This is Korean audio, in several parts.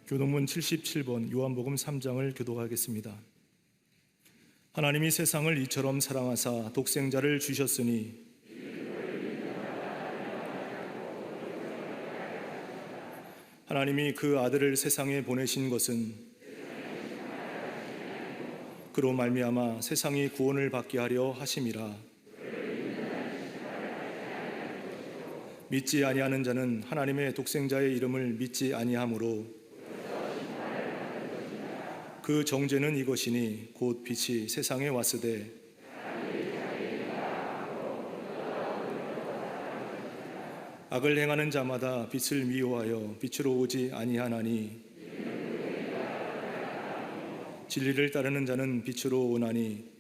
교동문 77번 요한복음 3장을 교독하겠습니다. 하나님이 세상을 이처럼 사랑하사 독생자를 주셨으니 하나님이 그 아들을 세상에 보내신 것은 그로 말미암아 세상이 구원을 받게 하려 하심이라. 믿지 아니하는 자는 하나님의 독생자의 이름을 믿지 아니하므로 그 정죄는 이것이니 곧 빛이 세상에 왔으되 악을 행하는 자마다 빛을 미워하여 빛으로 오지 아니하나니 진리를 따르는 자는 빛으로 오나니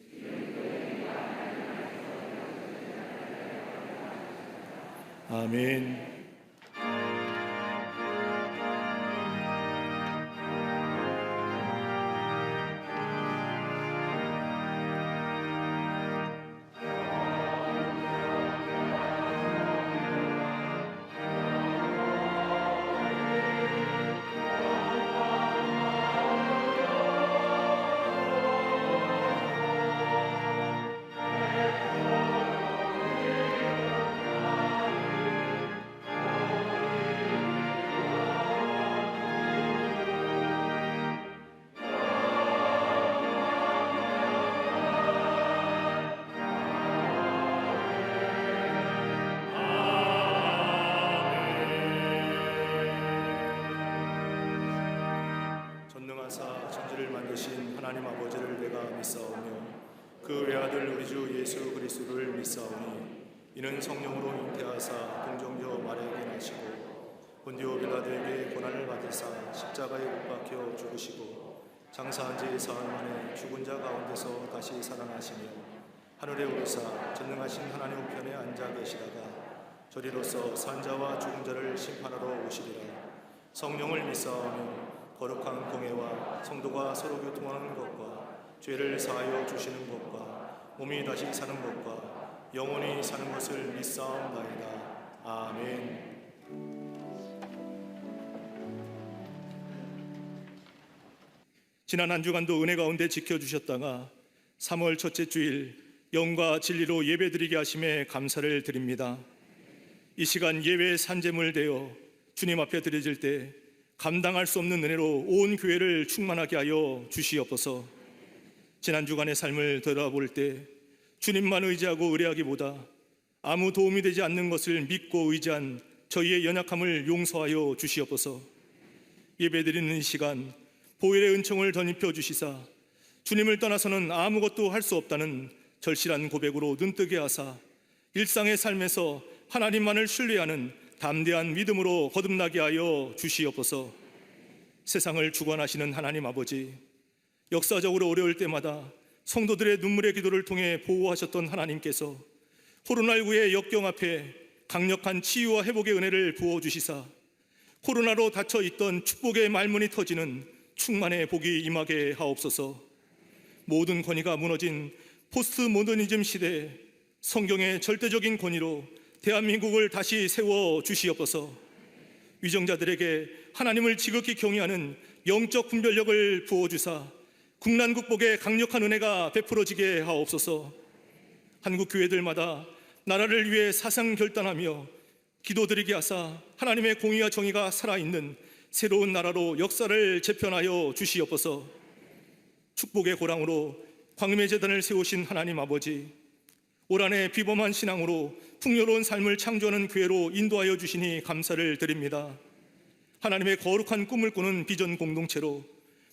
아멘. 전능하사 천지를 만드신 하나님 아버지를 내가 믿사오며 그 외아들 우리 주 예수 그리스도를 믿사오니 이는 성령으로 잉태하사 동정녀 마리아에게 나시고 본디오 빌라도에게 고난을 받으사 십자가에 못 박혀 죽으시고 장사한 지 사흘 만에 죽은 자 가운데서 다시 살아나시며 하늘에 오르사 전능하신 하나님 우편에 앉아 계시다가 저리로서 산자와 죽은 자를 심판하러 오시리라. 성령을 믿사오며 거룩한 공회와 성도가 서로 교통하는 것과 죄를 사하여 주시는 것과 몸이 다시 사는 것과 영원히 사는 것을 믿사옵나이다. 아멘. 지난 한 주간도 은혜 가운데 지켜주셨다가 3월 첫째 주일 영과 진리로 예배드리게 하심에 감사를 드립니다. 이 시간 예배의 산재물 되어 주님 앞에 드려질 때 감당할 수 없는 은혜로 온 교회를 충만하게 하여 주시옵소서. 지난 주간의 삶을 돌아볼 때 주님만 의지하고 의뢰하기보다 아무 도움이 되지 않는 것을 믿고 의지한 저희의 연약함을 용서하여 주시옵소서. 예배드리는 이 시간 보혈의 은총을 덧입혀 주시사 주님을 떠나서는 아무것도 할 수 없다는 절실한 고백으로 눈뜨게 하사 일상의 삶에서 하나님만을 신뢰하는 담대한 믿음으로 거듭나게 하여 주시옵소서. 세상을 주관하시는 하나님 아버지, 역사적으로 어려울 때마다 성도들의 눈물의 기도를 통해 보호하셨던 하나님께서 코로나19의 역경 앞에 강력한 치유와 회복의 은혜를 부어주시사 코로나로 닫혀있던 축복의 말문이 터지는 충만의 복이 임하게 하옵소서. 모든 권위가 무너진 포스트 모더니즘 시대에 성경의 절대적인 권위로 대한민국을 다시 세워 주시옵소서. 위정자들에게 하나님을 지극히 경외하는 영적 분별력을 부어주사 국난 극복에 강력한 은혜가 베풀어지게 하옵소서. 한국 교회들마다 나라를 위해 사상 결단하며 기도드리게 하사 하나님의 공의와 정의가 살아있는 새로운 나라로 역사를 재편하여 주시옵소서. 축복의 고랑으로 광림의 제단을 세우신 하나님 아버지, 올 한해 비범한 신앙으로 풍요로운 삶을 창조하는 교회로 인도하여 주시니 감사를 드립니다. 하나님의 거룩한 꿈을 꾸는 비전 공동체로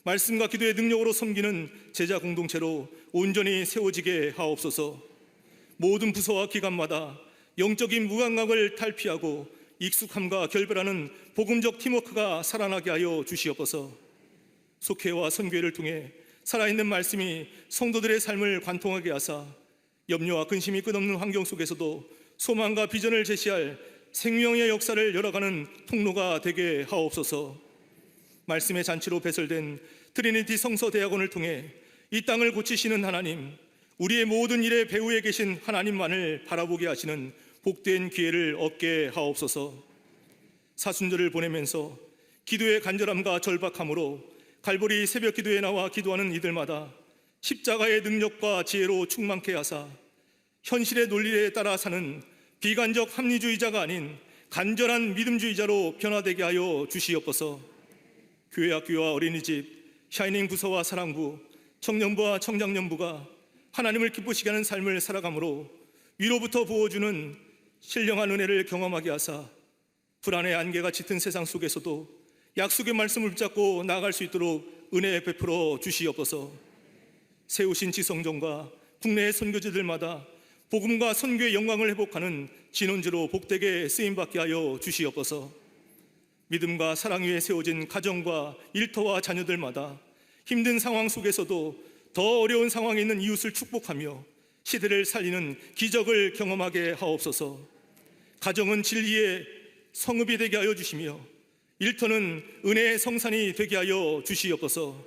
말씀과 기도의 능력으로 섬기는 제자 공동체로 온전히 세워지게 하옵소서. 모든 부서와 기관마다 영적인 무감각을 탈피하고 익숙함과 결별하는 복음적 팀워크가 살아나게 하여 주시옵소서. 속회와 선교회를 통해 살아있는 말씀이 성도들의 삶을 관통하게 하사 염려와 근심이 끝없는 환경 속에서도 소망과 비전을 제시할 생명의 역사를 열어가는 통로가 되게 하옵소서. 말씀의 잔치로 배설된 트리니티 성서대학원을 통해 이 땅을 고치시는 하나님, 우리의 모든 일의 배후에 계신 하나님만을 바라보게 하시는 복된 기회를 얻게 하옵소서. 사순절을 보내면서 기도의 간절함과 절박함으로 갈보리 새벽 기도에 나와 기도하는 이들마다 십자가의 능력과 지혜로 충만케 하사 현실의 논리에 따라 사는 비관적 합리주의자가 아닌 간절한 믿음주의자로 변화되게 하여 주시옵소서. 교회 학교와 어린이집, 샤이닝 부서와 사랑부, 청년부와 청장년부가 하나님을 기쁘시게 하는 삶을 살아가므로 위로부터 부어주는 신령한 은혜를 경험하게 하사 불안의 안개가 짙은 세상 속에서도 약속의 말씀을 붙잡고 나아갈 수 있도록 은혜 베풀어 주시옵소서. 세우신 지성전과 국내의 선교지들마다 복음과 선교의 영광을 회복하는 진원지로 복되게 쓰임받게 하여 주시옵소서. 믿음과 사랑 위에 세워진 가정과 일터와 자녀들마다 힘든 상황 속에서도 더 어려운 상황에 있는 이웃을 축복하며 시대를 살리는 기적을 경험하게 하옵소서. 가정은 진리의 성읍이 되게 하여 주시며 일터는 은혜의 성산이 되게 하여 주시옵소서.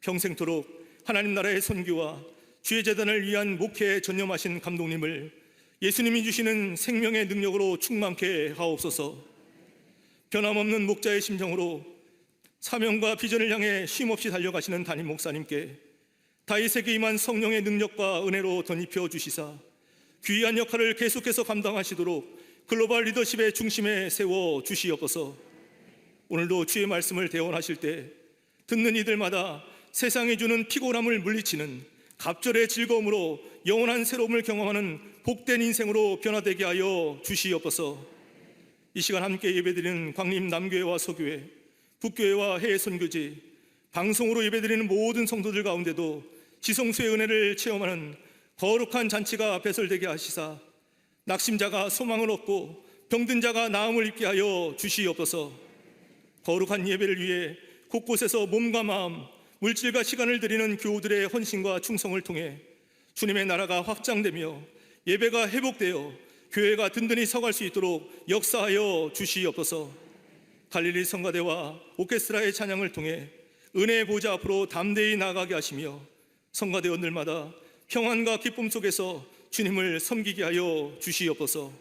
평생토록 하나님 나라의 선교와 주의 재단을 위한 목회에 전념하신 감독님을 예수님이 주시는 생명의 능력으로 충만케 하옵소서. 변함없는 목자의 심정으로 사명과 비전을 향해 쉼없이 달려가시는 담임 목사님께 다윗에게 임한 성령의 능력과 은혜로 덧입혀 주시사 귀한 역할을 계속해서 감당하시도록 글로벌 리더십의 중심에 세워 주시옵소서. 오늘도 주의 말씀을 대원하실 때 듣는 이들마다 세상이 주는 피곤함을 물리치는 갑절의 즐거움으로 영원한 새로움을 경험하는 복된 인생으로 변화되게 하여 주시옵소서. 이 시간 함께 예배드리는 광림 남교회와 서교회, 북교회와 해외 선교지, 방송으로 예배드리는 모든 성도들 가운데도 지성수의 은혜를 체험하는 거룩한 잔치가 배설되게 하시사 낙심자가 소망을 얻고 병든 자가 나음을 입게 하여 주시옵소서. 거룩한 예배를 위해 곳곳에서 몸과 마음, 물질과 시간을 드리는 교우들의 헌신과 충성을 통해 주님의 나라가 확장되며 예배가 회복되어 교회가 든든히 서갈 수 있도록 역사하여 주시옵소서. 갈릴리 성가대와 오케스트라의 찬양을 통해 은혜의 보좌 앞으로 담대히 나아가게 하시며 성가대원들마다 평안과 기쁨 속에서 주님을 섬기게 하여 주시옵소서.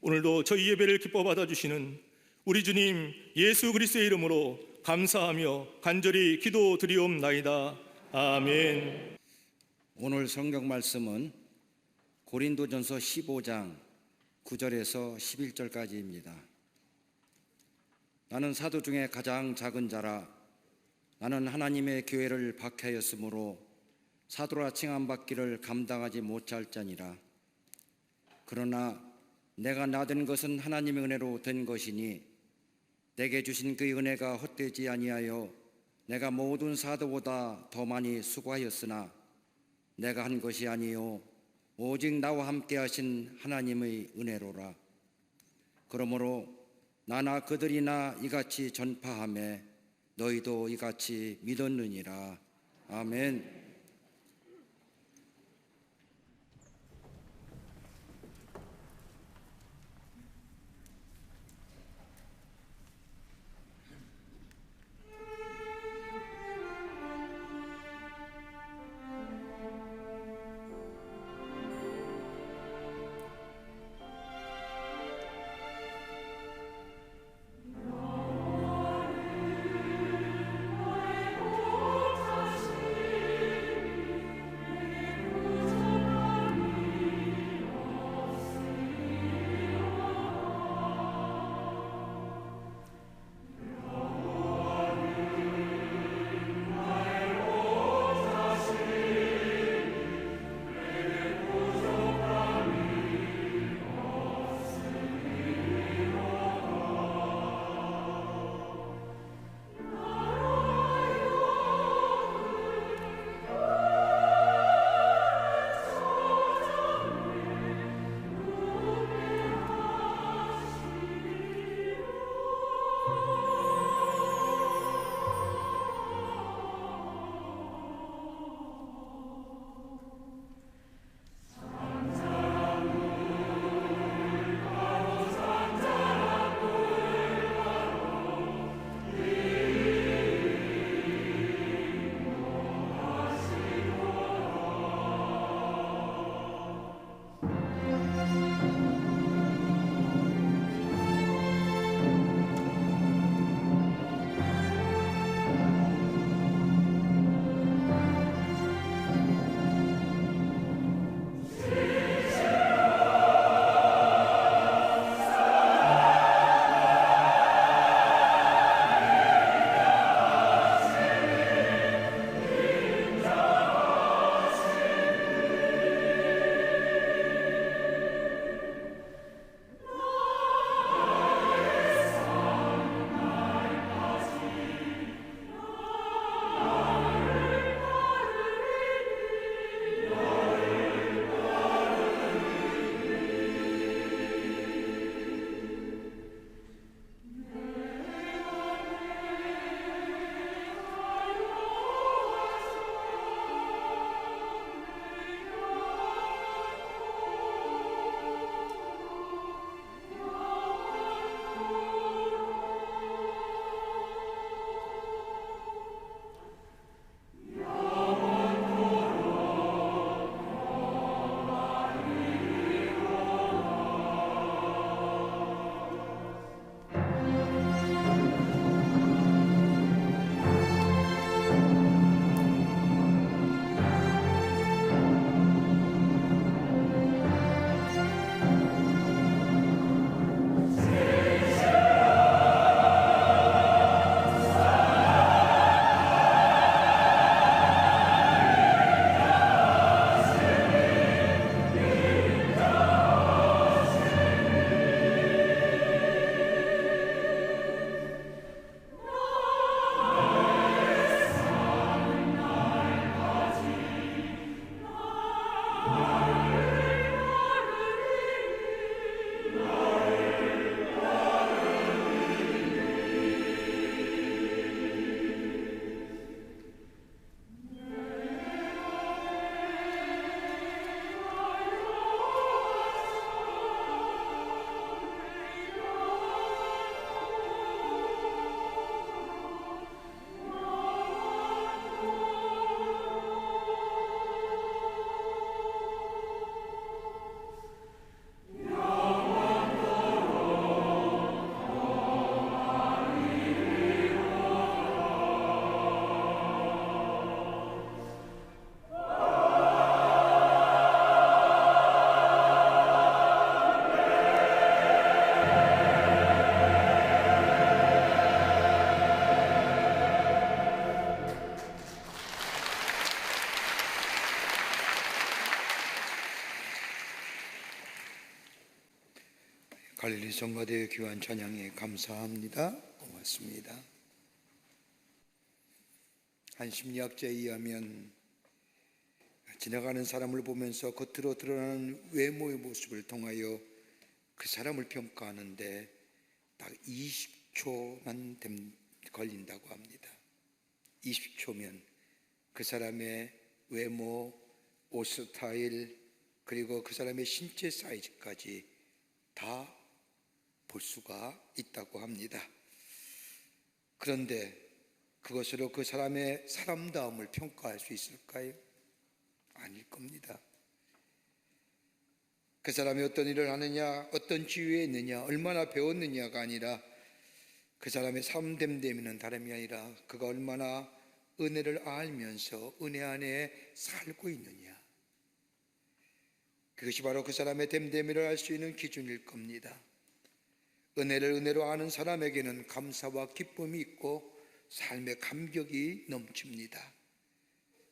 오늘도 저희 예배를 기뻐 받아주시는 우리 주님 예수 그리스도의 이름으로 감사하며 간절히 기도드리옵나이다. 아멘. 오늘 성경 말씀은 고린도전서 15장 9절에서 11절까지입니다. 나는 사도 중에 가장 작은 자라. 나는 하나님의 교회를 박해하였으므로 사도라 칭함받기를 감당하지 못할 자니라. 그러나 내가 나된 것은 하나님의 은혜로 된 것이니 내게 주신 그 은혜가 헛되지 아니하여 내가 모든 사도보다 더 많이 수고하였으나 내가 한 것이 아니요 오직 나와 함께 하신 하나님의 은혜로라. 그러므로 나나 그들이나 이같이 전파하며 너희도 이같이 믿었느니라. 아멘. 갈릴리 성가대의 귀한 찬양에 감사합니다. 고맙습니다. 한 심리학자에 의하면 지나가는 사람을 보면서 겉으로 드러나는 외모의 모습을 통하여 그 사람을 평가하는데 딱 20초만 걸린다고 합니다. 20초면 그 사람의 외모, 옷 스타일, 그리고 그 사람의 신체 사이즈까지 다 볼 수가 있다고 합니다. 그런데 그것으로 그 사람의 사람다움을 평가할 수 있을까요? 아닐 겁니다. 그 사람이 어떤 일을 하느냐, 어떤 지위에 있느냐, 얼마나 배웠느냐가 아니라 그 사람의 참됨됨이는 다름이 아니라 그가 얼마나 은혜를 알면서 은혜 안에 살고 있느냐, 그것이 바로 그 사람의 됨됨이를 알 수 있는 기준일 겁니다. 은혜를 은혜로 아는 사람에게는 감사와 기쁨이 있고 삶의 감격이 넘칩니다.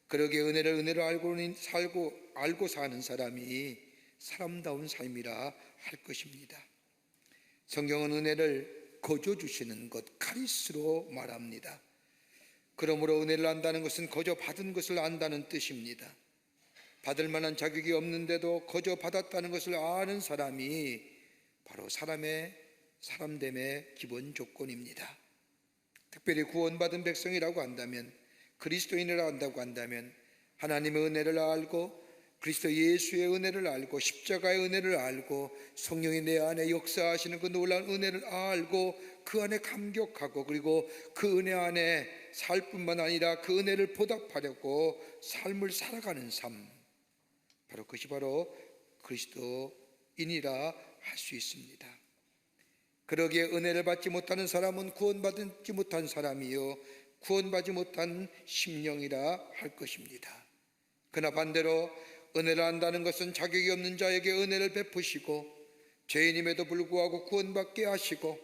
그러기에 은혜를 은혜로 알고 사는 사람이 사람다운 삶이라 할 것입니다. 성경은 은혜를 거저 주시는 것, 카리스로 말합니다. 그러므로 은혜를 안다는 것은 거저 받은 것을 안다는 뜻입니다. 받을 만한 자격이 없는데도 거저 받았다는 것을 아는 사람이 바로 사람됨의 기본 조건입니다. 특별히 구원받은 백성이라고 한다면, 그리스도인이라고 한다고 한다면 하나님의 은혜를 알고 그리스도 예수의 은혜를 알고 십자가의 은혜를 알고 성령이 내 안에 역사하시는 그 놀라운 은혜를 알고 그 안에 감격하고 그리고 그 은혜 안에 살 뿐만 아니라 그 은혜를 보답하려고 삶을 살아가는 삶, 그것이 바로 그리스도인이라 할 수 있습니다. 그러기에 은혜를 받지 못하는 사람은 구원받지 못한 사람이요 구원받지 못한 심령이라 할 것입니다. 그러나 반대로 은혜를 안다는 것은 자격이 없는 자에게 은혜를 베푸시고 죄인임에도 불구하고 구원받게 하시고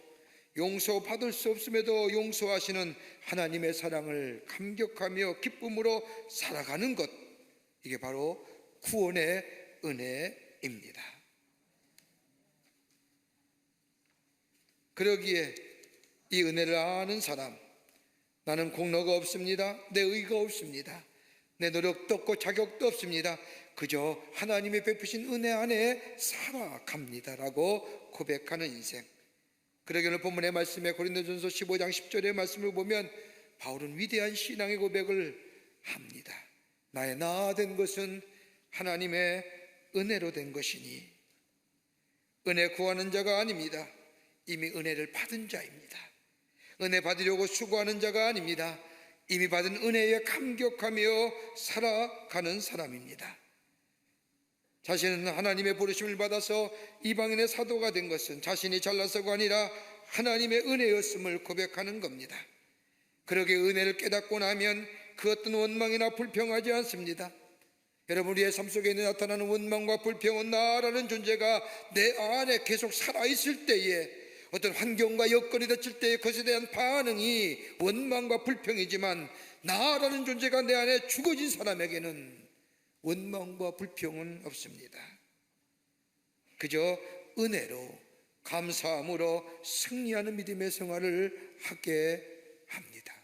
용서받을 수 없음에도 용서하시는 하나님의 사랑을 감격하며 기쁨으로 살아가는 것, 이게 바로 구원의 은혜입니다. 그러기에 이 은혜를 아는 사람, 나는 공로가 없습니다. 내 의가 없습니다. 내 노력도 없고 자격도 없습니다. 그저 하나님의 베푸신 은혜 안에 살아갑니다라고 고백하는 인생. 그러기 오늘 본문의 말씀에 고린도전서 15장 10절의 말씀을 보면 바울은 위대한 신앙의 고백을 합니다. 나의 나된 것은 하나님의 은혜로 된 것이니 은혜 구하는 자가 아닙니다. 이미 은혜를 받은 자입니다. 은혜 받으려고 수고하는 자가 아닙니다. 이미 받은 은혜에 감격하며 살아가는 사람입니다. 자신은 하나님의 부르심을 받아서 이방인의 사도가 된 것은 자신이 잘나서가 아니라 하나님의 은혜였음을 고백하는 겁니다. 그러기에 은혜를 깨닫고 나면 그 어떤 원망이나 불평하지 않습니다. 여러분, 우리의 삶 속에 나타나는 원망과 불평은 나라는 존재가 내 안에 계속 살아있을 때에, 어떤 환경과 여건이 닥칠 때에 그것에 대한 반응이 원망과 불평이지만, 나라는 존재가 내 안에 죽어진 사람에게는 원망과 불평은 없습니다. 그저 은혜로 감사함으로 승리하는 믿음의 생활을 하게 합니다.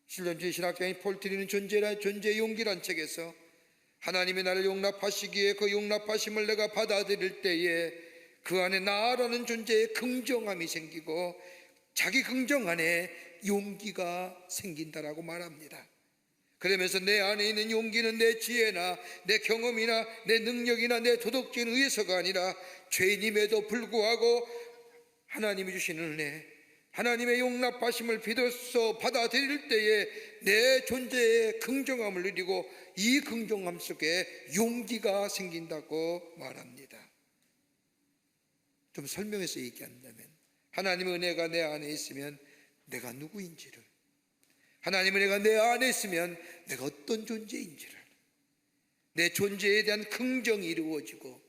신론주의 신학자인 폴 트리는 존재의 용기란 책에서 하나님이 나를 용납하시기에 그 용납하심을 내가 받아들일 때에 그 안에 나라는 존재의 긍정함이 생기고 자기 긍정 안에 용기가 생긴다라고 말합니다. 그러면서 내 안에 있는 용기는 내 지혜나 내 경험이나 내 능력이나 내 도덕적인 의에서가 아니라 죄인임에도 불구하고 하나님이 주시는 은혜, 하나님의 용납하심을 비로소 받아들일 때에 내 존재의 긍정함을 누리고 이 긍정함 속에 용기가 생긴다고 말합니다. 좀 설명해서 얘기한다면, 하나님의 은혜가 내 안에 있으면 내가 누구인지를, 하나님의 은혜가 내 안에 있으면 내가 어떤 존재인지를, 내 존재에 대한 긍정이 이루어지고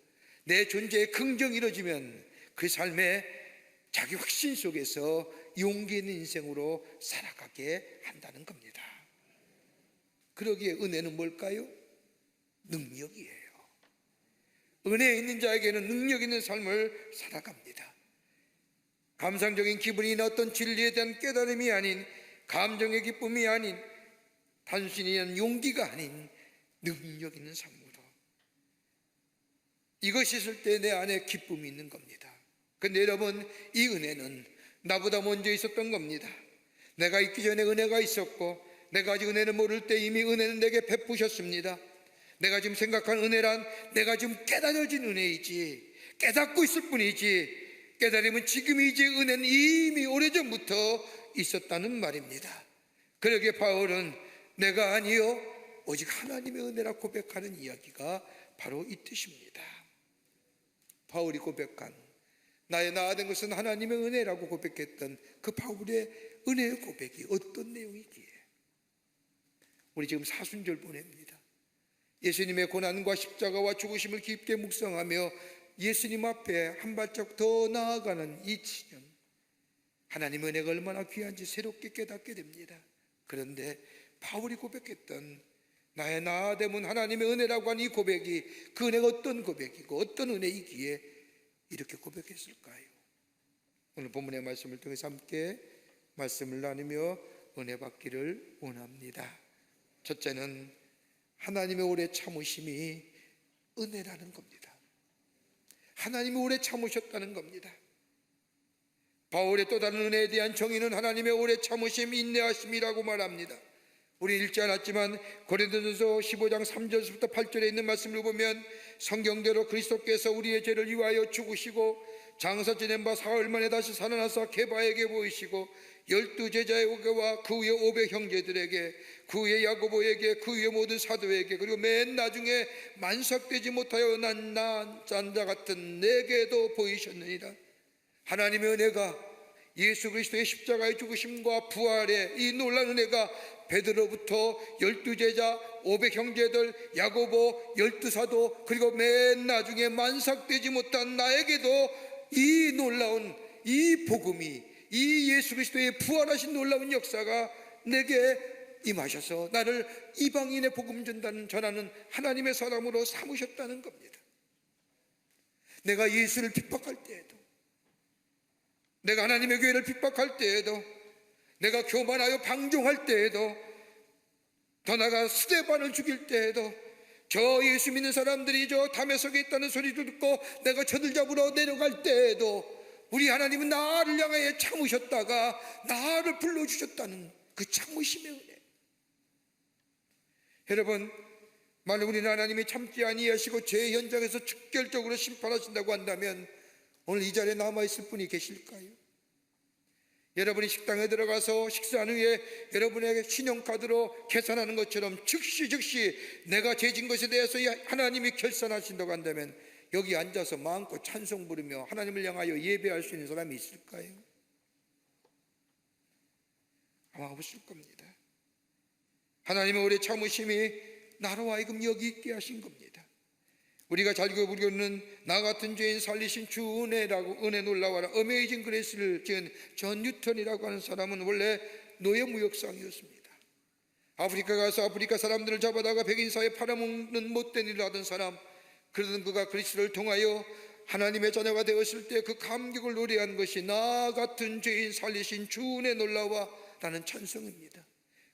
내 존재의 긍정이 이루어지면 그 삶에 자기 확신 속에서 용기 있는 인생으로 살아가게 한다는 겁니다. 그러기에 은혜는 뭘까요? 능력이에요. 은혜 있는 자에게는 능력 있는 삶을 살아갑니다. 감상적인 기분이나 어떤 진리에 대한 깨달음이 아닌, 감정의 기쁨이 아닌, 단순히 용기가 아닌 능력 있는 삶으로, 이것이 있을 때 내 안에 기쁨이 있는 겁니다. 근데 여러분, 이 은혜는 나보다 먼저 있었던 겁니다. 내가 있기 전에 은혜가 있었고, 내가 아직 은혜를 모를 때 이미 은혜는 내게 베푸셨습니다. 내가 지금 생각한 은혜란 내가 지금 깨달아진 은혜이지, 깨닫고 있을 뿐이지, 깨달으면 지금이지 은혜는 이미 오래전부터 있었다는 말입니다. 그러기에 바울은 내가 아니요 오직 하나님의 은혜라 고백하는 이야기가 바로 이 뜻입니다. 바울이 고백한, 나의 나아된 것은 하나님의 은혜라고 고백했던 그 바울의 은혜의 고백이 어떤 내용이기에 우리 지금 사순절 보냅니다. 예수님의 고난과 십자가와 죽으심을 깊게 묵상하며 예수님 앞에 한 발짝 더 나아가는 이 지점, 하나님의 은혜가 얼마나 귀한지 새롭게 깨닫게 됩니다. 그런데 바울이 고백했던 나의 나아됨은 하나님의 은혜라고 하는 이 고백이, 그 은혜가 어떤 고백이고 어떤 은혜이기에 이렇게 고백했을까요? 오늘 본문의 말씀을 통해서 함께 말씀을 나누며 은혜 받기를 원합니다. 첫째는 하나님의 오래 참으심이 은혜라는 겁니다. 하나님이 오래 참으셨다는 겁니다. 바울의 또 다른 은혜에 대한 정의는 하나님의 오래 참으심, 인내하심이라고 말합니다. 우리 읽지 않았지만 고린도전서 15장 3절부터 8절에 있는 말씀을 보면 성경대로 그리스도께서 우리의 죄를 위하여 죽으시고 장사 지낸 바 사흘 만에 다시 살아나사 게바에게 보이시고 12제자에게와 그 후에 500형제들에게, 그 후에 야고보에게, 그 후에 모든 사도에게, 그리고 맨 나중에 만삭되지 못하여 난 짠자 같은 내게도 보이셨느니라. 하나님의 은혜가, 예수 그리스도의 십자가의 죽으심과 부활의 이 놀라운 은혜가 베드로부터 12제자, 500형제들, 야고보, 12사도, 그리고 맨 나중에 만삭되지 못한 나에게도 이 놀라운 이 복음이, 이 예수 그리스도의 부활하신 놀라운 역사가 내게 임하셔서 나를 이방인의 복음 전하는 하나님의 사람으로 삼으셨다는 겁니다. 내가 예수를 핍박할 때에도, 내가 하나님의 교회를 핍박할 때에도, 내가 교만하여 방종할 때에도, 더 나아가 스데반을 죽일 때에도, 저 예수 믿는 사람들이 저 담에석에 있다는 소리를 듣고 내가 저들 잡으러 내려갈 때에도 우리 하나님은 나를 향하여 참으셨다가 나를 불러주셨다는 그 참으심의 은혜. 여러분, 만약 우리는 하나님이 참지 아니하시고 죄의 현장에서 즉결적으로 심판하신다고 한다면 오늘 이 자리에 남아있을 분이 계실까요? 여러분이 식당에 들어가서 식사한 후에 여러분에게 신용카드로 계산하는 것처럼 즉시 내가 죄진 것에 대해서 하나님이 결산하신다고 한다면 여기 앉아서 마음껏 찬송 부르며 하나님을 향하여 예배할 수 있는 사람이 있을까요? 아마 없을 겁니다. 하나님의 오래 참으심이 나로 하여금 여기 있게 하신 겁니다. 우리가 잘 부르는 나 같은 죄인 살리신 주 은혜라고, 은혜 놀라워라, 어메이징 그레이스를 지은 존 뉴턴이라고 하는 사람은 원래 노예 무역상이었습니다. 아프리카 가서 아프리카 사람들을 잡아다가 백인 사회에 팔아먹는 못된 일을 하던 사람, 그러던 그가 그리스도를 통하여 하나님의 자녀가 되었을 때 그 감격을 노래한 것이 나 같은 죄인 살리신 주 은혜 놀라와 라는 찬송입니다.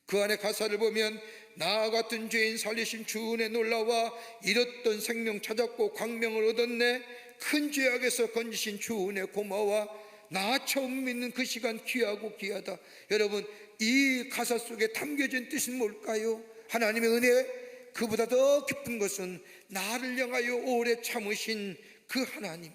그 안에 가사를 보면 나 같은 죄인 살리신 주 은혜 놀라와 잃었던 생명 찾았고 광명을 얻었네, 큰 죄악에서 건지신 주 은혜 고마워, 나 처음 믿는 그 시간 귀하고 귀하다. 여러분, 이 가사 속에 담겨진 뜻은 뭘까요? 하나님의 은혜, 그보다 더 깊은 것은 나를 향하여 오래 참으신 그 하나님,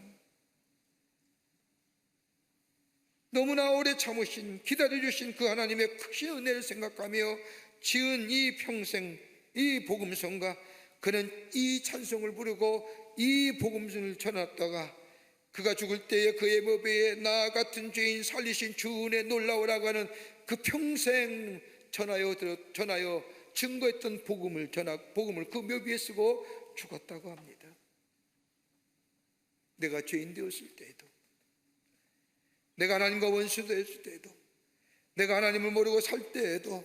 너무나 오래 참으신, 기다려주신 그 하나님의 크신 은혜를 생각하며 지은 이 평생 이 복음성가, 그는 이 찬송을 부르고 이 복음성을 전했다가 그가 죽을 때에 그의 묘비에 나 같은 죄인 살리신 주 은혜 놀라우라고 하는 그 평생 전하여 증거했던 복음을 그 묘비에 쓰고 죽었다고 합니다. 내가 죄인 되었을 때에도, 내가 하나님과 원수 되었을 때에도, 내가 하나님을 모르고 살 때에도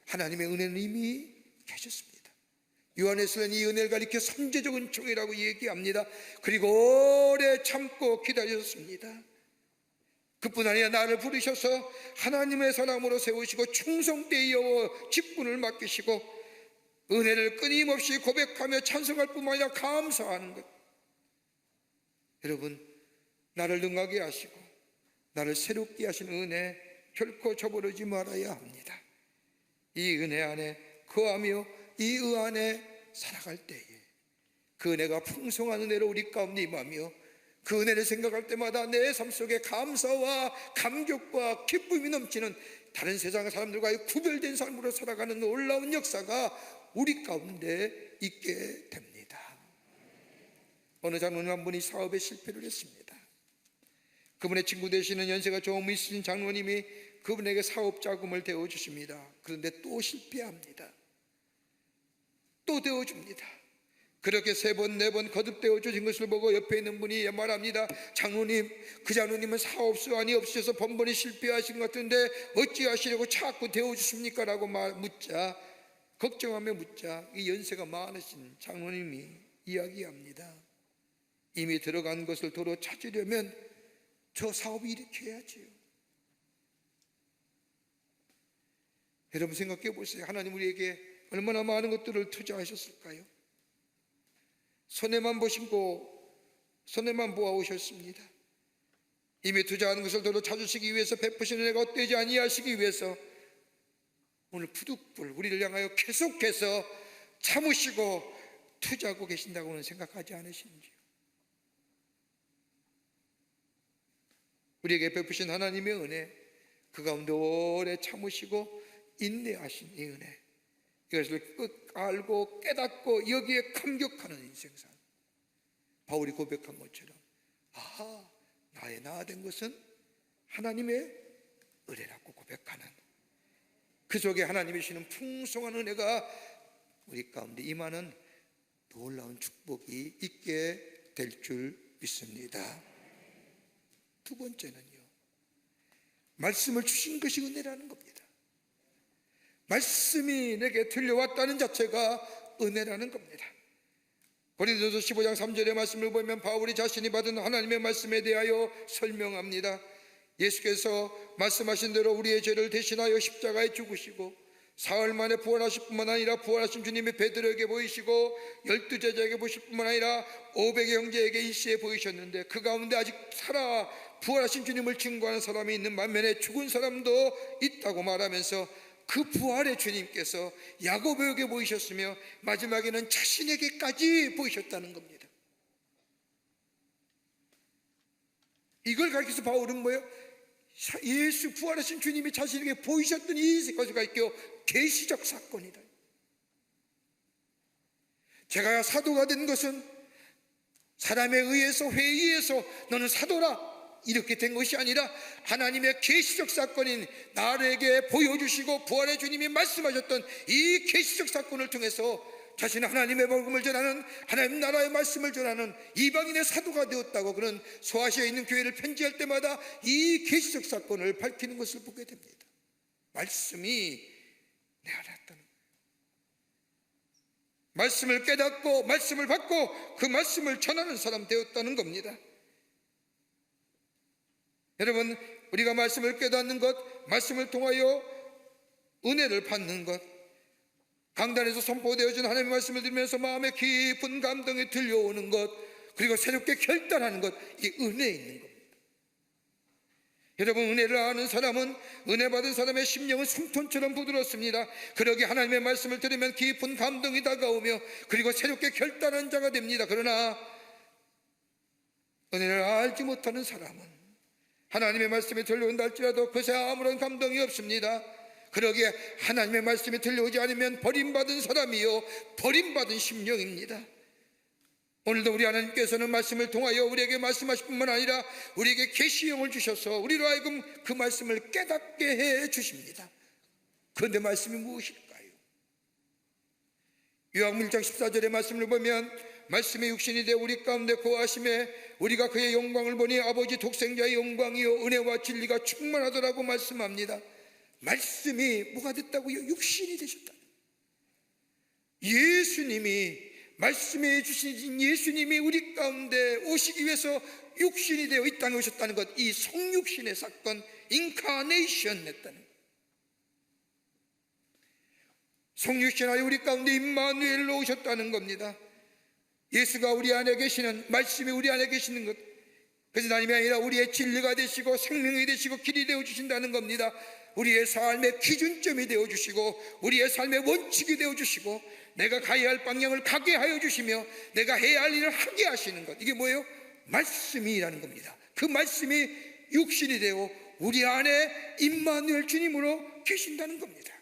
하나님의 은혜는 이미 계셨습니다. 요한에서는 이 은혜를 가리켜 선제적 은총이라고 얘기합니다. 그리고 오래 참고 기다렸습니다. 그뿐 아니라 나를 부르셔서 하나님의 사람으로 세우시고 충성되어 이어 직분을 맡기시고 은혜를 끊임없이 고백하며 찬송할 뿐만 아니라 감사하는 것. 여러분, 나를 능하게 하시고 나를 새롭게 하신 은혜 결코 저버리지 말아야 합니다. 이 은혜 안에 거하며 이 안에 살아갈 때에 그 은혜가 풍성한 은혜로 우리 가운데 임하며 그 은혜를 생각할 때마다 내 삶 속에 감사와 감격과 기쁨이 넘치는 다른 세상 사람들과의 구별된 삶으로 살아가는 놀라운 역사가 우리 가운데 있게 됩니다. 어느 장로님 한 분이 사업에 실패를 했습니다. 그분의 친구 되시는 연세가 좀 있으신 장로님이 그분에게 사업 자금을 대어주십니다. 그런데 또 실패합니다. 또 대어줍니다. 그렇게 3번, 4번 거듭되어 주신 것을 보고 옆에 있는 분이 말합니다. 장로님, 그 장로님은 사업수완이 없으셔서 번번이 실패하신 것 같은데 어찌하시려고 자꾸 대어주십니까? 라고 묻자, 걱정하며 묻자 이 연세가 많으신 장로님이 이야기합니다. 이미 들어간 것을 도로 찾으려면 저 사업을 일으켜야지요. 여러분 생각해 보세요. 하나님 우리에게 얼마나 많은 것들을 투자하셨을까요? 손해만 보시고 손해만 보아오셨습니다. 이미 투자하는 것을 도로 찾으시기 위해서 베푸시는 은혜가 헛되지 아니하시기 위해서 오늘 부득불 우리를 향하여 계속해서 참으시고 투자하고 계신다고는 생각하지 않으신지요? 우리에게 베푸신 하나님의 은혜, 그 가운데 오래 참으시고 인내하신 이 은혜, 이것을 끝 알고 깨닫고 여기에 감격하는 인생산. 바울이 고백한 것처럼 아하, 나의 나아된 것은 하나님의 은혜라고 고백하는 그 속에 하나님이 주시는 풍성한 은혜가 우리 가운데 임하는 놀라운 축복이 있게 될 줄 믿습니다. 두 번째는요, 말씀을 주신 것이 은혜라는 겁니다. 말씀이 내게 들려왔다는 자체가 은혜라는 겁니다. 고린도서 15장 3절의 말씀을 보면 바울이 자신이 받은 하나님의 말씀에 대하여 설명합니다. 예수께서 말씀하신 대로 우리의 죄를 대신하여 십자가에 죽으시고 사흘 만에 부활하실 뿐만 아니라 부활하신 주님이 베드로에게 보이시고 12제자에게 보실 뿐만 아니라 500의 형제에게 일시에 보이셨는데 그 가운데 아직 살아 부활하신 주님을 증거하는 사람이 있는 반면에 죽은 사람도 있다고 말하면서 그 부활의 주님께서 야고보에게 보이셨으며 마지막에는 자신에게까지 보이셨다는 겁니다. 이걸 가리켜서 바울은 뭐예요? 예수 부활하신 주님이 자신에게 보이셨던 이것을 가리켜 계시적 사건이다. 제가 사도가 된 것은 사람에 의해서 회의해서 너는 사도라 이렇게 된 것이 아니라 하나님의 계시적 사건인 나에게 보여주시고 부활의 주님이 말씀하셨던 이 계시적 사건을 통해서 자신은 하나님의 복음을 전하는 하나님 나라의 말씀을 전하는 이방인의 사도가 되었다고 그런 소아시아에 있는 교회를 편지할 때마다 이 계시적 사건을 밝히는 것을 보게 됩니다. 말씀이 내 안에 왔다는 거예요. 말씀을 깨닫고 말씀을 받고 그 말씀을 전하는 사람 되었다는 겁니다. 여러분, 우리가 말씀을 깨닫는 것, 말씀을 통하여 은혜를 받는 것, 강단에서 선포되어진 하나님의 말씀을 들으면서 마음에 깊은 감동이 들려오는 것, 그리고 새롭게 결단하는 것, 이 은혜에 있는 겁니다. 여러분, 은혜를 아는 사람은, 은혜 받은 사람의 심령은 솜톤처럼 부드럽습니다. 그러기에 하나님의 말씀을 들으면 깊은 감동이 다가오며 그리고 새롭게 결단한 자가 됩니다. 그러나 은혜를 알지 못하는 사람은 하나님의 말씀이 들려온다 할지라도 그새 아무런 감동이 없습니다. 그러기에 하나님의 말씀이 들려오지 않으면 버림받은 사람이요 버림받은 심령입니다. 오늘도 우리 하나님께서는 말씀을 통하여 우리에게 말씀하실 뿐만 아니라 우리에게 계시형을 주셔서 우리로 하여금 그 말씀을 깨닫게 해 주십니다. 그런데 말씀이 무엇일까요? 요한복음 1장 14절의 말씀을 보면 말씀이 육신이 되어 우리 가운데 거하심에 우리가 그의 영광을 보니 아버지 독생자의 영광이요 은혜와 진리가 충만하더라고 말씀합니다. 말씀이 뭐가 됐다고요? 육신이 되셨다. 예수님이, 말씀해 주신 예수님이 우리 가운데 오시기 위해서 육신이 되어 이 땅에 오셨다는 것, 이 성육신의 사건, 인카네이션 했다는 것. 성육신하여 우리 가운데 임마누엘로 오셨다는 겁니다. 예수가 우리 안에 계시는, 말씀이 우리 안에 계시는 것, 그래서 하나님이 아니라 우리의 진리가 되시고 생명이 되시고 길이 되어 주신다는 겁니다. 우리의 삶의 기준점이 되어 주시고 우리의 삶의 원칙이 되어 주시고 내가 가야 할 방향을 가게 하여 주시며 내가 해야 할 일을 하게 하시는 것, 이게 뭐예요? 말씀이라는 겁니다. 그 말씀이 육신이 되어 우리 안에 임마누엘 주님으로 계신다는 겁니다.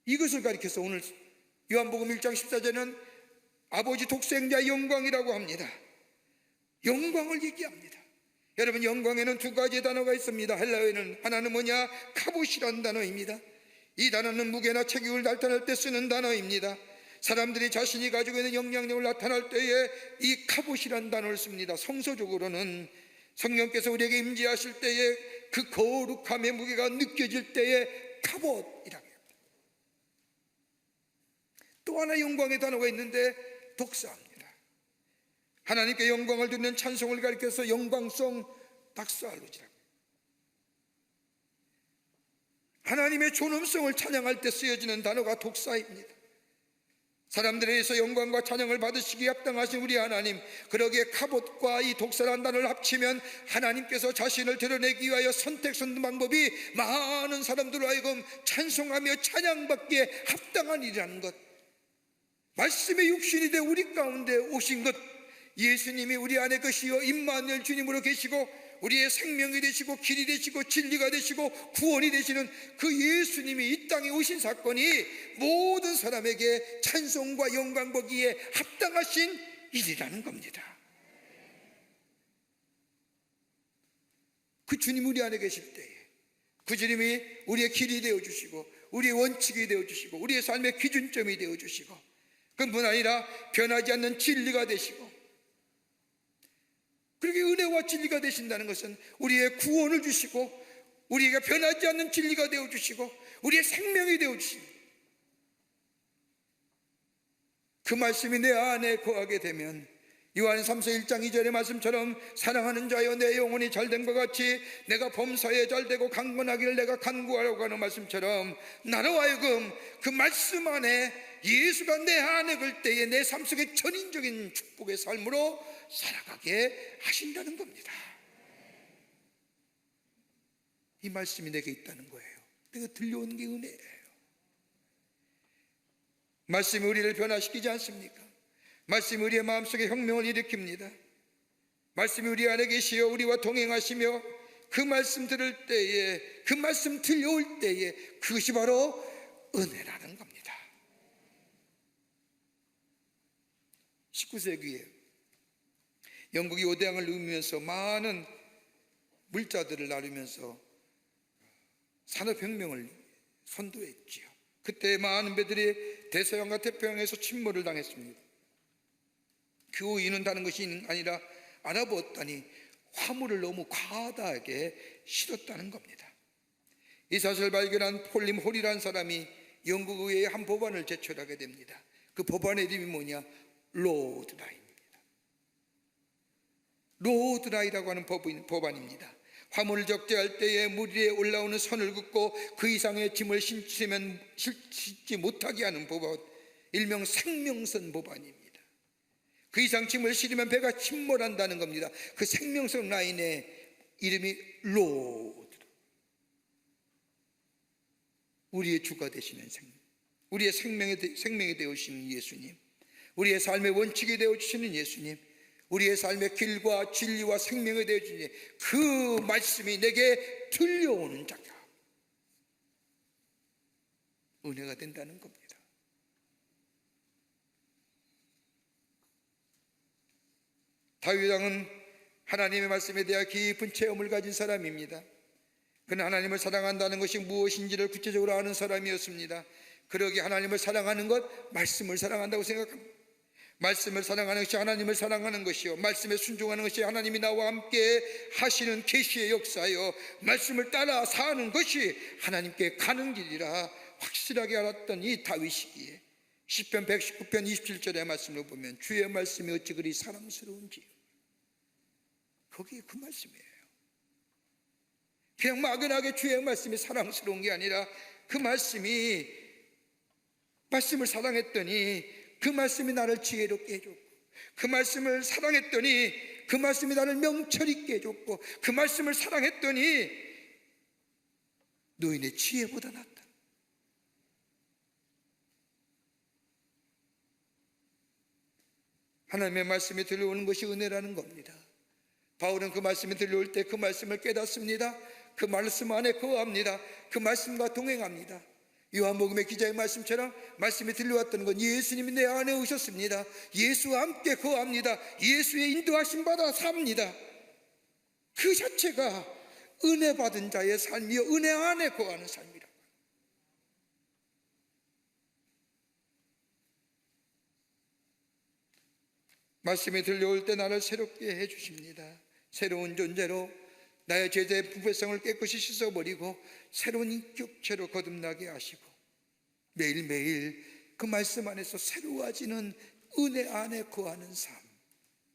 이것을 가리켜서 오늘 요한복음 1장 14절은 아버지 독생자의 영광이라고 합니다. 영광을 얘기합니다. 여러분, 영광에는 두 가지 단어가 있습니다. 헬라어에는 하나는 뭐냐? 카봇이라는 단어입니다. 이 단어는 무게나 체격을 나타낼 때 쓰는 단어입니다. 사람들이 자신이 가지고 있는 영향력을 나타낼 때에 이 카봇이라는 단어를 씁니다. 성서적으로는 성령께서 우리에게 임재하실 때에 그 거룩함의 무게가 느껴질 때에 카봇이라고 해요. 또 하나 영광의 단어가 있는데 독사합니다. 하나님께 영광을 드리는 찬송을 가리켜서 영광송 닥스알루지라고, 하나님의 존엄성을 찬양할 때 쓰여지는 단어가 독사입니다. 사람들에 의해서 영광과 찬양을 받으시기에 합당하신 우리 하나님, 그러기에 카봇과 이 독사라는 단어를 합치면 하나님께서 자신을 드러내기 위하여 선택한 방법이 많은 사람들로 하여금 찬송하며 찬양받기에 합당한 일이라는 것, 말씀의 육신이 되어 우리 가운데 오신 것, 예수님이 우리 안에 계시어 임마누엘 주님으로 계시고 우리의 생명이 되시고 길이 되시고 진리가 되시고 구원이 되시는 그 예수님이 이 땅에 오신 사건이 모든 사람에게 찬송과 영광 보기에 합당하신 일이라는 겁니다. 그 주님 우리 안에 계실 때에 그 주님이 우리의 길이 되어주시고 우리의 원칙이 되어주시고 우리의 삶의 기준점이 되어주시고, 그뿐 아니라 변하지 않는 진리가 되시고, 그렇게 은혜와 진리가 되신다는 것은 우리의 구원을 주시고 우리가 변하지 않는 진리가 되어주시고 우리의 생명이 되어주십니다. 그 말씀이 내 안에 거하게 되면 요한 3서 1장 2절의 말씀처럼 사랑하는 자여 내 영혼이 잘된 것 같이 내가 범사에 잘되고 강건하기를 내가 간구하라고 하는 말씀처럼 나로 하여금 그 말씀 안에 예수가 내 안에 걸 때에 내 삶 속에 전인적인 축복의 삶으로 살아가게 하신다는 겁니다. 이 말씀이 내게 있다는 거예요. 내가 들려온 게 은혜예요. 말씀이 우리를 변화시키지 않습니까? 말씀이 우리의 마음속에 혁명을 일으킵니다. 말씀이 우리 안에 계시어 우리와 동행하시며 그 말씀 들을 때에, 그 말씀 들려올 때에 그것이 바로 은혜라는 겁니다. 19세기에 영국이 요대양을 누비면서 많은 물자들을 나누면서 산업혁명을 선도했지요. 그때 많은 배들이 대서양과 태평양에서 침몰을 당했습니다. 그 이유는 다른 것이 아니라 알아보았더니 화물을 너무 과다하게 실었다는 겁니다. 이 사실을 발견한 폴림 홀이라는 사람이 영국 의회의 한 법안을 제출하게 됩니다. 그 법안의 이름이 뭐냐? 로드라입니다. 로드라이라고 하는 법안입니다. 화물을 적재할 때에 물 위에 올라오는 선을 긋고 그 이상의 짐을 싣지 못하게 하는 법안, 일명 생명선 법안입니다. 그 이상 짐을 실으면 배가 침몰한다는 겁니다. 그 생명선 라인의 이름이 로드, 우리의 주가 되시는 생명, 우리의 생명이 되어주시는 예수님, 우리의 삶의 원칙이 되어주시는 예수님, 우리의 삶의 길과 진리와 생명이 되어주시는 그 말씀이 내게 들려오는 자가 은혜가 된다는 겁니다. 다윗 왕은 하나님의 말씀에 대한 깊은 체험을 가진 사람입니다. 그는 하나님을 사랑한다는 것이 무엇인지를 구체적으로 아는 사람이었습니다. 그러기에 하나님을 사랑하는 것, 말씀을 사랑한다고 생각합니다. 말씀을 사랑하는 것이 하나님을 사랑하는 것이요, 말씀에 순종하는 것이 하나님이 나와 함께 하시는 계시의 역사요, 말씀을 따라 사는 것이 하나님께 가는 길이라 확실하게 알았던 이 다윗이기에 시편 119편 27절의 말씀을 보면 주의 말씀이 어찌 그리 사랑스러운지요. 거기 그 말씀이에요. 그냥 막연하게 주의 말씀이 사랑스러운 게 아니라 그 말씀이, 말씀을 사랑했더니 그 말씀이 나를 지혜롭게 해줬고, 그 말씀을 사랑했더니 그 말씀이 나를 명철 있게 해줬고, 그 말씀을 사랑했더니 노인의 지혜보다 낫다. 하나님의 말씀이 들려오는 것이 은혜라는 겁니다. 바울은 그 말씀이 들려올 때 그 말씀을 깨닫습니다. 그 말씀 안에 거합니다. 그 말씀과 동행합니다. 요한복음의 기자의 말씀처럼 말씀이 들려왔다는 건 예수님이 내 안에 오셨습니다. 예수와 함께 거합니다. 예수의 인도하심 받아 삽니다. 그 자체가 은혜 받은 자의 삶이요, 은혜 안에 거하는 삶이라고. 말씀이 들려올 때 나를 새롭게 해주십니다. 새로운 존재로 나의 죄의 부패성을 깨끗이 씻어버리고 새로운 인격체로 거듭나게 하시고 매일매일 그 말씀 안에서 새로워지는 은혜 안에 거하는 삶,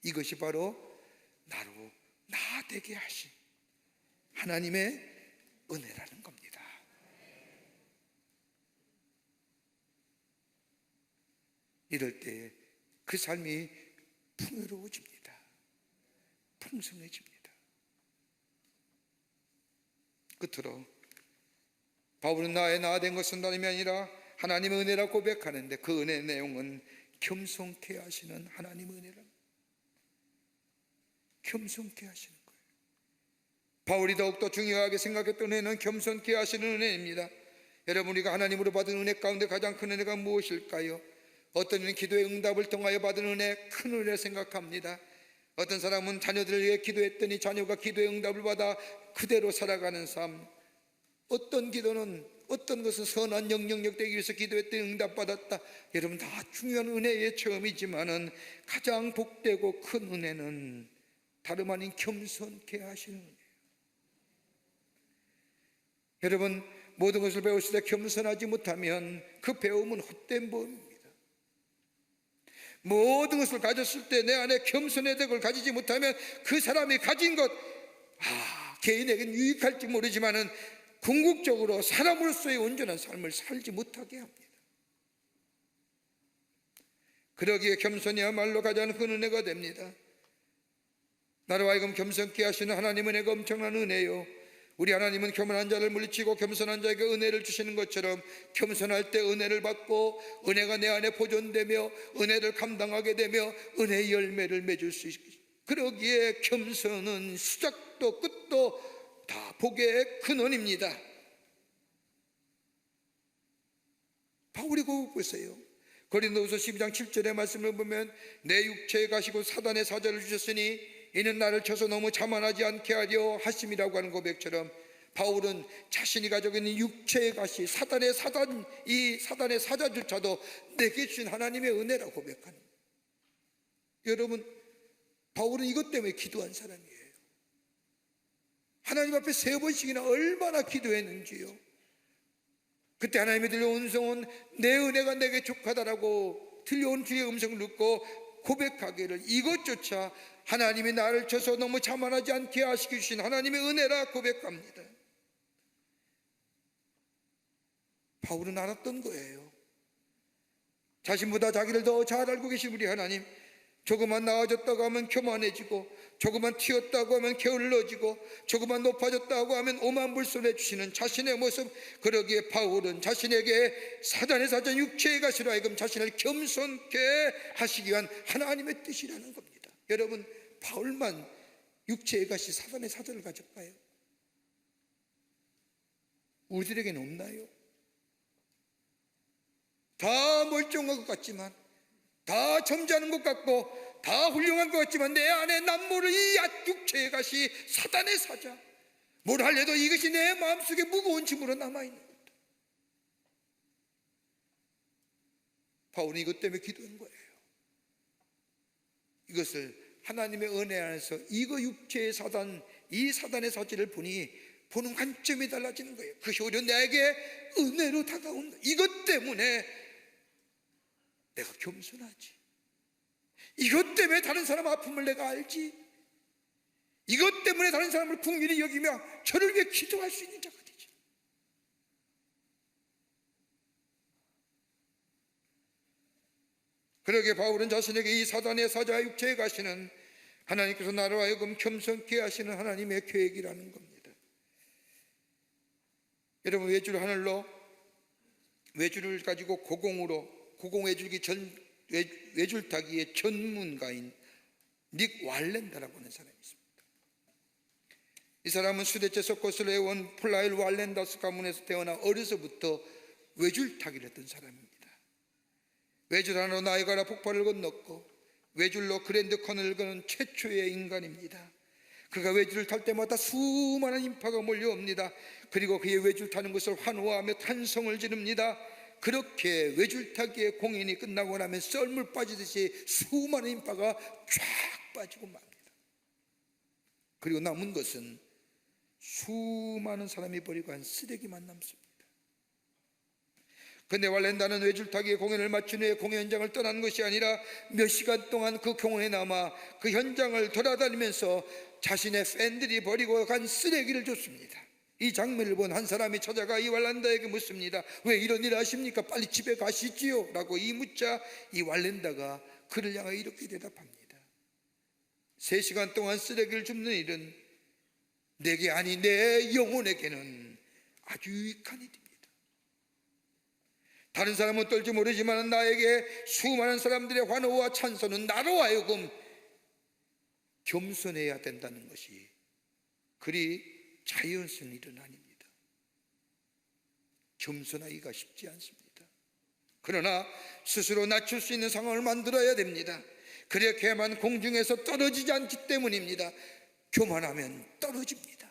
이것이 바로 나로 나 되게 하신 하나님의 은혜라는 겁니다. 이럴 때 그 삶이 풍요로워집니다. 풍성해집니다. 끝으로 바울은 나의 나 된 것은 다름이 아니라 하나님의 은혜라 고백하는데, 그 은혜의 내용은 겸손케 하시는 하나님의 은혜라. 겸손케 하시는 거예요. 바울이 더욱더 중요하게 생각했던 은혜는 겸손케 하시는 은혜입니다. 여러분, 우리가 하나님으로 받은 은혜 가운데 가장 큰 은혜가 무엇일까요? 어떤 이는 기도의 응답을 통하여 받은 은혜, 큰 은혜를 생각합니다. 어떤 사람은 자녀들을 위해 기도했더니 자녀가 기도의 응답을 받아 그대로 살아가는 삶. 어떤 기도는, 어떤 것은 선한 영향력 되기 위해서 기도했더니 응답받았다. 여러분, 다 중요한 은혜의 체험이지만은 가장 복되고 큰 은혜는 다름 아닌 겸손케 하시는 은혜예요. 여러분, 모든 것을 배웠을 때 겸손하지 못하면 그 배움은 헛된 배움입니다. 모든 것을 가졌을 때 내 안에 겸손의 덕을 가지지 못하면 그 사람이 가진 것, 개인에겐 유익할지 모르지만은 궁극적으로 사람으로서의 온전한 삶을 살지 못하게 합니다. 그러기에 겸손이야말로 가장 큰 은혜가 됩니다. 나로 하여금 겸손케 하시는 하나님의 은혜가 엄청난 은혜요, 우리 하나님은 교만한 자를 물리치고 겸손한 자에게 은혜를 주시는 것처럼 겸손할 때 은혜를 받고 은혜가 내 안에 보존되며 은혜를 감당하게 되며 은혜의 열매를 맺을 수 있습니다. 그러기에 겸손은 시작도 끝도 다 복의 근원입니다. 바울이 그거 보세요. 고린도후서 12장 7절의 말씀을 보면 내 육체에 가시고 사단의 사자를 주셨으니 이는 나를 쳐서 너무 자만하지 않게 하려 하심이라고 하는 고백처럼, 바울은 자신이 가지고 있는 육체의 가시, 이 사단의 사자조차도 내게 주신 하나님의 은혜라고 고백하는 거예요. 여러분, 바울은 이것 때문에 기도한 사람이에요. 하나님 앞에 3번씩이나 얼마나 기도했는지요. 그때 하나님이 들려온 음성은 내 은혜가 내게 족하다라고 들려온 주의 음성을 듣고 고백하기를, 이것조차 하나님이 나를 쳐서 너무 자만하지 않게 하시게 주신 하나님의 은혜라 고백합니다. 바울은 알았던 거예요. 자신보다 자기를 더 잘 알고 계신 우리 하나님, 조금만 나아졌다고 하면 교만해지고, 조금만 튀었다고 하면 게을러지고, 조금만 높아졌다고 하면 오만불손해 주시는 자신의 모습, 그러기에 바울은 자신에게 사단의 사자 육체의 가시로 하여금 자신을 겸손케 하시기 위한 하나님의 뜻이라는 겁니다. 여러분, 바울만 육체의 가시 사단의 사자를 가졌나요? 우리들에게는 없나요? 다 멀쩡한 것 같지만, 다 점잖은 것 같고, 다 훌륭한 것 같지만 내 안에 남모를 이 육체의 가시 사단의 사자, 뭘 하려도 이것이 내 마음속에 무거운 짐으로 남아있는 겁니다. 바울이 이것 때문에 기도한 거예요. 이것을 하나님의 은혜 안에서 이거 육체의 사단, 이 사단의 사실을 보는 관점이 달라지는 거예요. 그것이 오히려 내게 은혜로 다가온다. 이것 때문에 내가 겸손하지. 이것 때문에 다른 사람 아픔을 내가 알지. 이것 때문에 다른 사람을 긍휼히 여기며 저를 위해 기도할 수 있는 자가 되죠. 그러게 바울은 자신에게 이 사단의 사자 육체에 가시는 하나님께서 나로 하여금 겸손케 하시는 하나님의 계획이라는 겁니다. 여러분, 외줄 하늘로 외줄을 가지고 고공 외줄기 외줄 타기의 전문가인 닉 왈렌다라고 하는 사람이 있습니다. 이 사람은 수대체 서커스를 해온 플라일 왈렌다스 가문에서 태어나 어려서부터 외줄 타기를 했던 사람입니다. 외줄 하나로 나이가라 폭발을 건넜고 외줄로 그랜드 커널을 거는 최초의 인간입니다. 그가 외줄을 탈 때마다 수많은 인파가 몰려옵니다. 그리고 그의 외줄 타는 것을 환호하며 탄성을 지릅니다. 그렇게 외줄타기의 공연이 끝나고 나면 썰물 빠지듯이 수많은 인파가 쫙 빠지고 맙니다. 그리고 남은 것은 수많은 사람이 버리고 한 쓰레기만 남습니다. 근데 왈렌다는 외줄타기의 공연을 마친 후에 공연 현장을 떠난 것이 아니라 몇 시간 동안 그 공연에 남아 그 현장을 돌아다니면서 자신의 팬들이 버리고 간 쓰레기를 줬습니다. 이 장면을 본 한 사람이 찾아가 이 왈렌다에게 묻습니다. 왜 이런 일을 하십니까? 빨리 집에 가시지요 라고 묻자 이 왈렌다가 그를 향하여 이렇게 대답합니다. 3시간 동안 쓰레기를 줍는 일은 내게 아니 내 영혼에게는 아주 유익한 일입니다. 다른 사람은 어떨지 모르지만 나에게 수많은 사람들의 환호와 찬송은 나로 하여금 겸손해야 된다는 것이 그리 자연스러운 일은 아닙니다. 겸손하기가 쉽지 않습니다. 그러나 스스로 낮출 수 있는 상황을 만들어야 됩니다. 그렇게만 공중에서 떨어지지 않기 때문입니다. 교만하면 떨어집니다.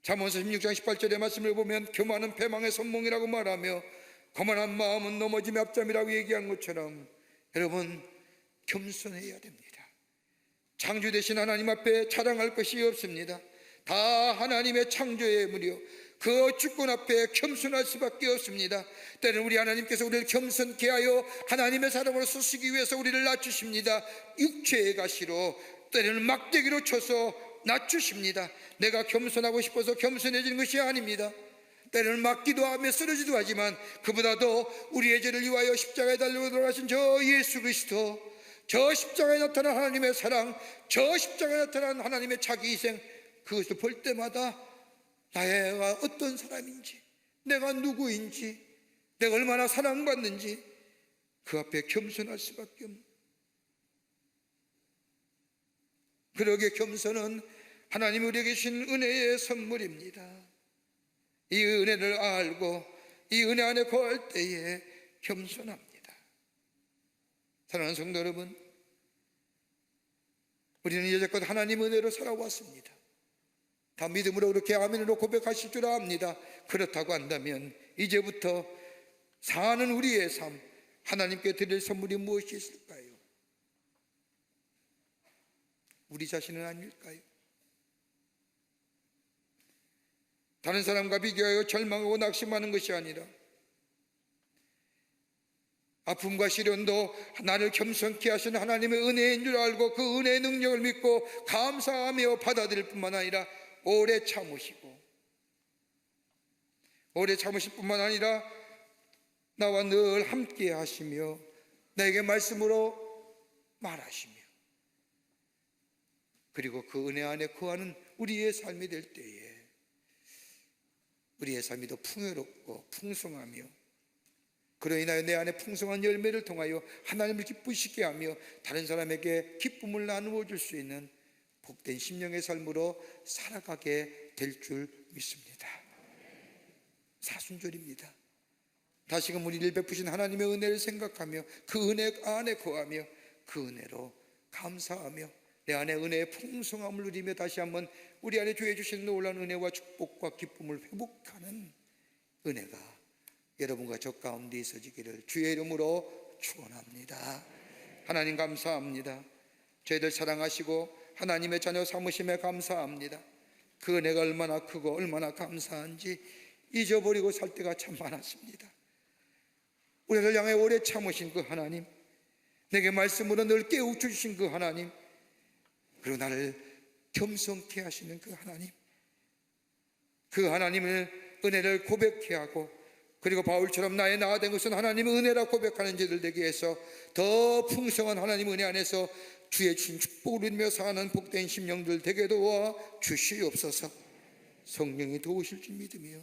잠언서 16장 18절의 말씀을 보면 교만은 패망의 선몽이라고 말하며 거만한 마음은 넘어짐의 앞잠이라고 얘기한 것처럼 여러분, 겸손해야 됩니다. 창조 되신 하나님 앞에 자랑할 것이 없습니다. 다 하나님의 창조의 무려 그 주권 앞에 겸손할 수밖에 없습니다. 때는 우리 하나님께서 우리를 겸손케 하여 하나님의 사람으로 쓰시기 위해서 우리를 낮추십니다. 육체의 가시로 때는 막대기로 쳐서 낮추십니다. 내가 겸손하고 싶어서 겸손해지는 것이 아닙니다. 때는 맞기도 하며 쓰러지도 하지만 그보다도 우리의 죄를 위하여 십자가에 달려 돌아가신 저 예수 그리스도, 저 십자가에 나타난 하나님의 사랑, 저 십자가에 나타난 하나님의 자기 희생, 그것을 볼 때마다 나가 어떤 사람인지, 내가 누구인지, 내가 얼마나 사랑받는지 그 앞에 겸손할 수밖에 없는. 그러게 겸손은 하나님 우리에게 주신 은혜의 선물입니다. 이 은혜를 알고 이 은혜 안에 거할 때에 겸손합니다. 사랑하는 성도 여러분, 우리는 여태껏 하나님 은혜로 살아왔습니다. 다 믿음으로 그렇게 아멘으로 고백하실 줄 압니다. 그렇다고 한다면 이제부터 사는 우리의 삶, 하나님께 드릴 선물이 무엇이 있을까요? 우리 자신은 아닐까요? 다른 사람과 비교하여 절망하고 낙심하는 것이 아니라 아픔과 시련도 나를 겸손케 하시는 하나님의 은혜인 줄 알고 그 은혜의 능력을 믿고 감사하며 받아들일 뿐만 아니라 오래 참으시고, 오래 참으실 뿐만 아니라 나와 늘 함께 하시며 나에게 말씀으로 말하시며, 그리고 그 은혜 안에 거하는 우리의 삶이 될 때에 우리의 삶이 더 풍요롭고 풍성하며, 그로 인하여 내 안에 풍성한 열매를 통하여 하나님을 기쁘시게 하며 다른 사람에게 기쁨을 나누어 줄 수 있는 복된 심령의 삶으로 살아가게 될 줄 믿습니다. 사순절입니다. 다시금 우리를 베푸신 하나님의 은혜를 생각하며 그 은혜 안에 거하며 그 은혜로 감사하며 내 안에 은혜의 풍성함을 누리며 다시 한번 우리 안에 주해 주신 놀라운 은혜와 축복과 기쁨을 회복하는 은혜가 여러분과 저 가운데 있어지기를 주의 이름으로 축원합니다. 하나님 감사합니다. 저희들 사랑하시고 하나님의 자녀 삼으심에 감사합니다. 그 은혜가 얼마나 크고 얼마나 감사한지 잊어버리고 살 때가 참 많았습니다. 우리를 향해 오래 참으신 그 하나님, 내게 말씀으로 늘 깨우쳐주신 그 하나님, 그리고 나를 겸손케 하시는 그 하나님, 그 하나님의 은혜를 고백해야 하고, 그리고 바울처럼 나의 나아된 것은 하나님의 은혜라 고백하는 자들 되게 해서 더 풍성한 하나님의 은혜 안에서 주의 주신 축복을 누리며 사는 복된 심령들 되게 도와 주시옵소서. 성령이 도우실 줄 믿으며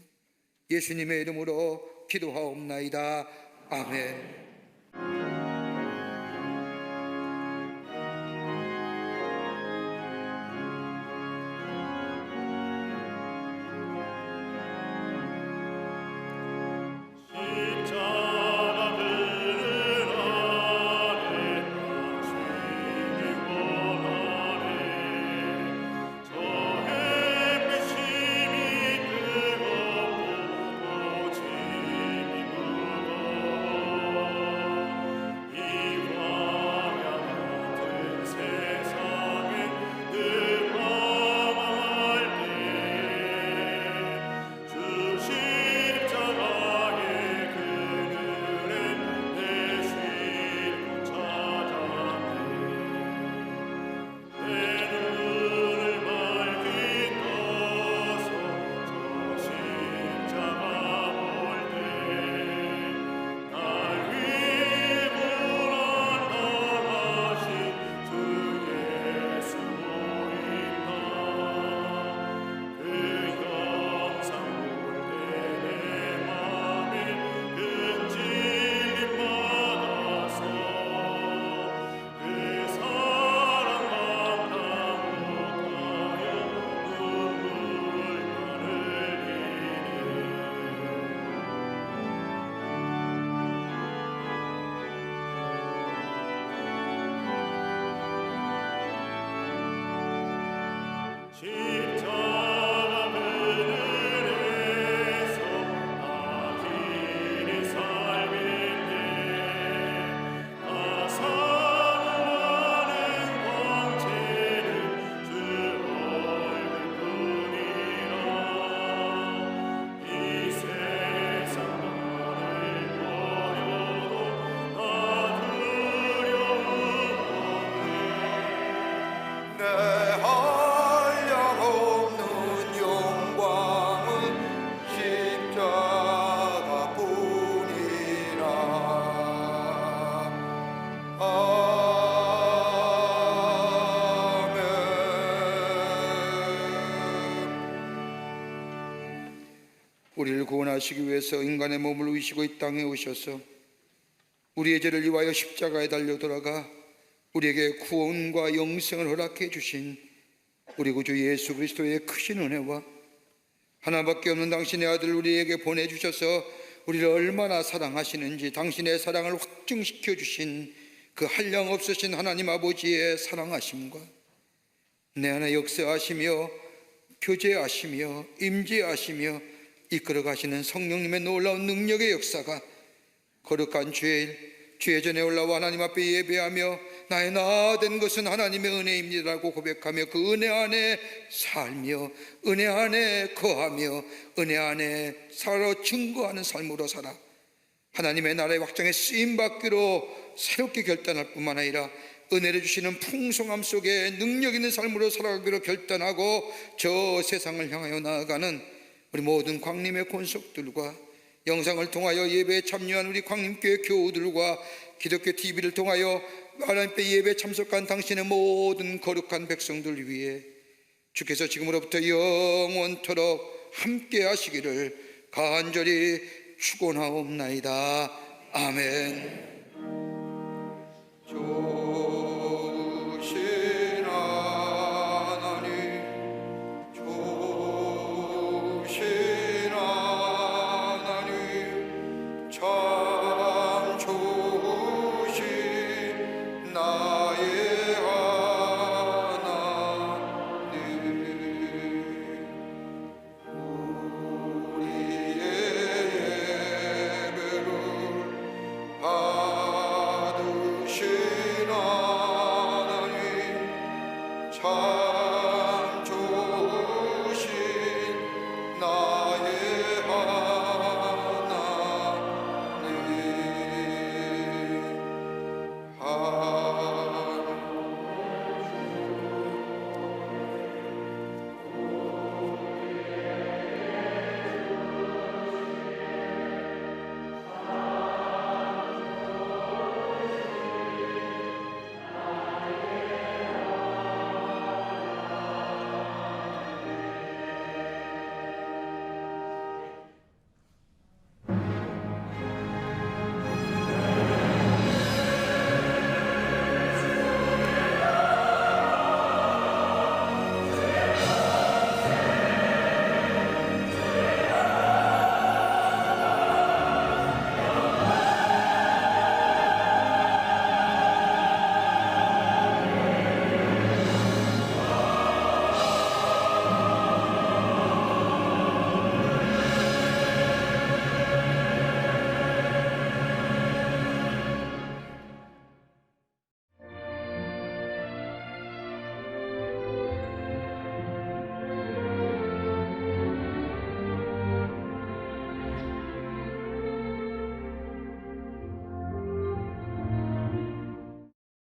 예수님의 이름으로 기도하옵나이다. 아멘. 우리를 구원하시기 위해서 인간의 몸을 의시고 이 땅에 오셔서 우리의 죄를 위하여 십자가에 달려 돌아가 우리에게 구원과 영생을 허락해 주신 우리 구주 예수 그리스도의 크신 은혜와 하나밖에 없는 당신의 아들을 우리에게 보내주셔서 우리를 얼마나 사랑하시는지 당신의 사랑을 확증시켜 주신 그 한량없으신 하나님 아버지의 사랑하심과 내 안에 역사하시며 교제하시며 임재하시며 이끌어 가시는 성령님의 놀라운 능력의 역사가 거룩한 주의 전에 올라와 하나님 앞에 예배하며 나의 나된 것은 하나님의 은혜입니다라고 고백하며 그 은혜 안에 살며 은혜 안에 거하며 은혜 안에 살아 증거하는 삶으로 살아 하나님의 나라의 확장에 쓰임받기로 새롭게 결단할 뿐만 아니라 은혜를 주시는 풍성함 속에 능력 있는 삶으로 살아가기로 결단하고 저 세상을 향하여 나아가는 우리 모든 광림의 권속들과 영상을 통하여 예배에 참여한 우리 광림교회 교우들과 기독교 TV를 통하여 하나님께 예배에 참석한 당신의 모든 거룩한 백성들 위해 주께서 지금으로부터 영원토록 함께 하시기를 간절히 축원하옵나이다. 아멘.